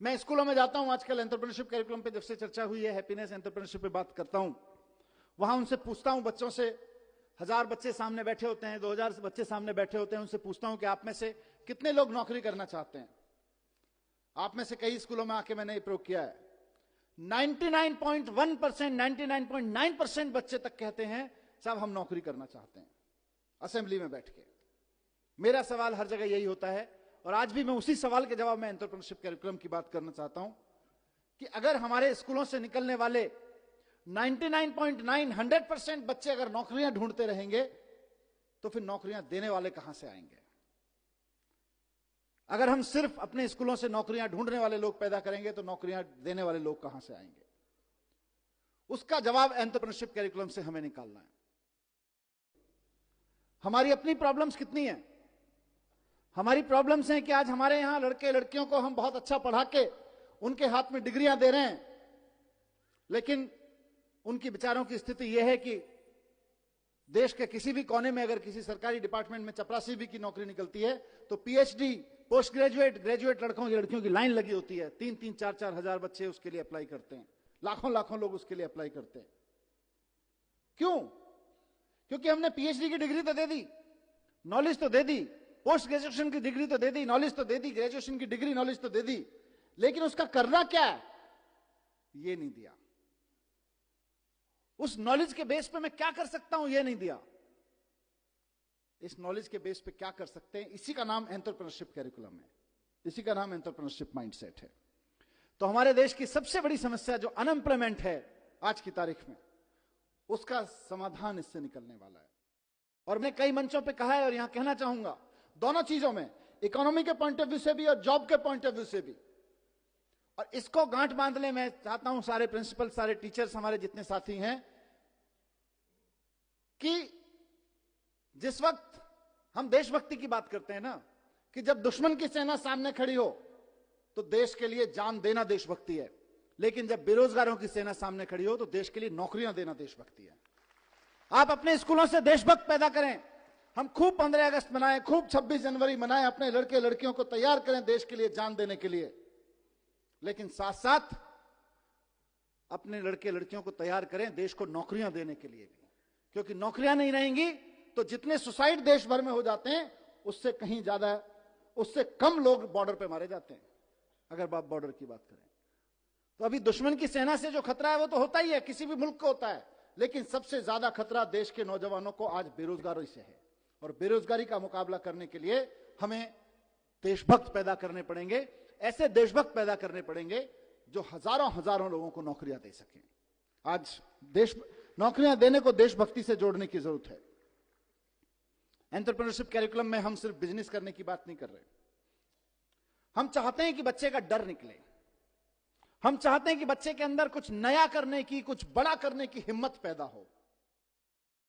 मैं स्कूलों में जाता हूं, आजकल एंटरप्रेन्योरशिप कैरिकुलम पे जब से चर्चा हुई है, हैप्पीनेस एंटरप्रेन्योरशिप पे बात करता हूं, वहां उनसे पूछता हूं, बच्चों से, 1000 बच्चे सामने बैठे होते हैं, 2000 बच्चे सामने बैठे होते हैं, उनसे पूछता हूं कि आप में से कितने लोग नौकरी करना चाहते हैं। आप में से कई स्कूलों में आके मैंने ये प्रयोग किया है, 99.1%, 99.9% बच्चे तक कहते हैं साहब हम नौकरी करना चाहते हैं, असेंबली में बैठ के। मेरा सवाल हर जगह यही होता है, और आज भी मैं उसी सवाल के जवाब में एंटरप्रेन्योरशिप कैरिकुलम की बात करना चाहता हूं कि अगर हमारे स्कूलों से निकलने वाले 99.9, 100% बच्चे अगर नौकरियां ढूंढते रहेंगे तो फिर नौकरियां देने वाले कहां से आएंगे? अगर हम सिर्फ अपने स्कूलों से नौकरियां ढूंढने वाले लोग पैदा करेंगे तो नौकरियां देने वाले लोग कहां से आएंगे? उसका जवाब एंटरप्रेन्योरशिप कैरिकुलम से हमें निकालना है। हमारी अपनी प्रॉब्लम्स कितनी हैं? हमारी प्रॉब्लम्स हैं कि आज हमारे यहां लड़के लड़कियों को हम बहुत अच्छा पढ़ा के उनके हाथ में डिग्रियां दे रहे हैं, लेकिन उनकी विचारों की स्थिति यह है कि देश के किसी भी कोने में अगर किसी सरकारी डिपार्टमेंट में चपरासी भी की नौकरी निकलती है तो पीएचडी, पोस्ट ग्रेजुएट, ग्रेजुएट लड़कों की लड़कियों की लाइन लगी होती है। 3-3, 4-4 हजार बच्चे उसके लिए अप्लाई करते हैं, लाखों लाखों लोग उसके लिए अप्लाई करते हैं। क्यों? क्योंकि हमने पीएचडी की डिग्री तो दे दी, नॉलेज तो दे दी, पोस्ट ग्रेजुएशन की डिग्री तो दे दी, नॉलेज तो दे दी, ग्रेजुएशन की डिग्री, नॉलेज तो दे दी, लेकिन उसका करना क्या है ये नहीं दिया। उस नॉलेज के बेस पे मैं क्या कर सकता हूं ये नहीं दिया। इस नॉलेज के बेस पे क्या कर सकते हैं, इसी का नाम एंटरप्रेन्योरशिप कैरिकुलम है, इसी का नाम एंटरप्रेन्योरशिप माइंडसेट है। तो हमारे देश की सबसे बड़ी समस्या जो अनएम्प्लॉयमेंट है आज की तारीख में, उसका समाधान इससे निकलने वाला है। और मैं कई मंचों पे कहा है और यहां कहना चाहूंगा, दोनों चीजों में, इकोनॉमी के पॉइंट ऑफ व्यू से भी और जॉब के पॉइंट ऑफ व्यू से भी। और इसको गांठ बांधने मैं चाहता हूं सारे प्रिंसिपल, सारे टीचर्स, हमारे जितने साथी हैं, कि जिस वक्त हम देशभक्ति की बात करते हैं ना, कि जब दुश्मन की सेना सामने खड़ी हो तो देश के लिए जान देना देशभक्ति है, लेकिन जब बेरोजगारों की सेना सामने खड़ी हो तो देश के लिए नौकरियां देना देशभक्ति है। आप अपने स्कूलों से देशभक्त पैदा करें, हम खूब 15 अगस्त मनाएं, खूब 26 जनवरी मनाएं, अपने लड़के लड़कियों को तैयार करें देश के लिए जान देने के लिए, लेकिन साथ साथ अपने लड़के लड़कियों को तैयार करें देश को नौकरियां देने के लिए भी, क्योंकि नौकरियां नहीं रहेंगी तो जितने सुसाइड देश भर में हो जाते हैं उससे कहीं ज्यादा, उससे कम लोग बॉर्डर पे मारे जाते हैं। अगर आप बॉर्डर की बात करें तो अभी दुश्मन की सेना से जो खतरा है वो तो होता ही है, किसी भी मुल्क को होता है, लेकिन सबसे ज्यादा खतरा देश के नौजवानों को आज बेरोजगारी से है। और बेरोजगारी का मुकाबला करने के लिए हमें देशभक्त पैदा करने पड़ेंगे, ऐसे देशभक्त पैदा करने पड़ेंगे जो हजारों हजारों लोगों को नौकरियां दे सकें। आज देश नौकरियां देने को देशभक्ति से जोड़ने की जरूरत है। एंटरप्रेन्योरशिप कैरिकुलम में हम सिर्फ बिजनेस करने की बात नहीं कर रहे, हम चाहते हैं कि बच्चे का डर निकले, हम चाहते हैं कि बच्चे के अंदर कुछ नया करने की, कुछ बड़ा करने की हिम्मत पैदा हो।